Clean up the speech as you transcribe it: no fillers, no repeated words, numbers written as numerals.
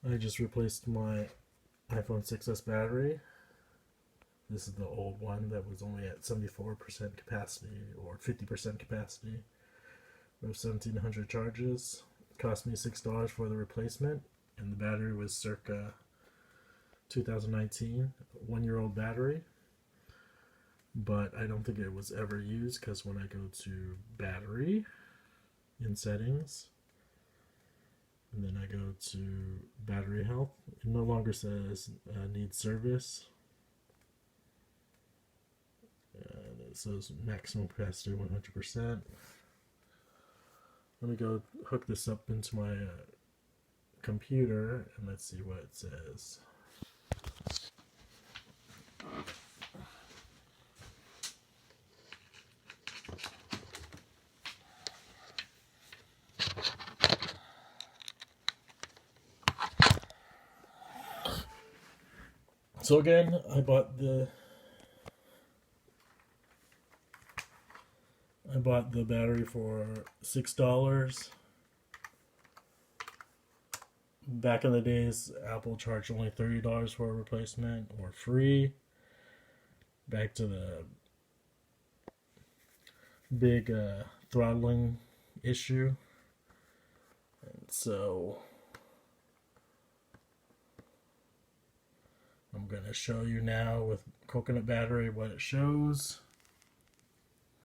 I just replaced my iPhone 6s battery. This is the old one that was only at 74% capacity or 50% capacity with 1700 charges. It cost me $6 for the replacement, and the battery was circa 2019, 1-year-old battery. But I don't think it was ever used because when I go to battery in settings, and then I go to battery health, it no longer says needs service. And it says maximum capacity 100%. Let me go hook this up into my computer and let's see what it says. So again, I bought the battery for $6. Back in the days, Apple charged only $30 for a replacement or free. Back to the big throttling issue. And so I'm going to show you now with coconut battery what it shows.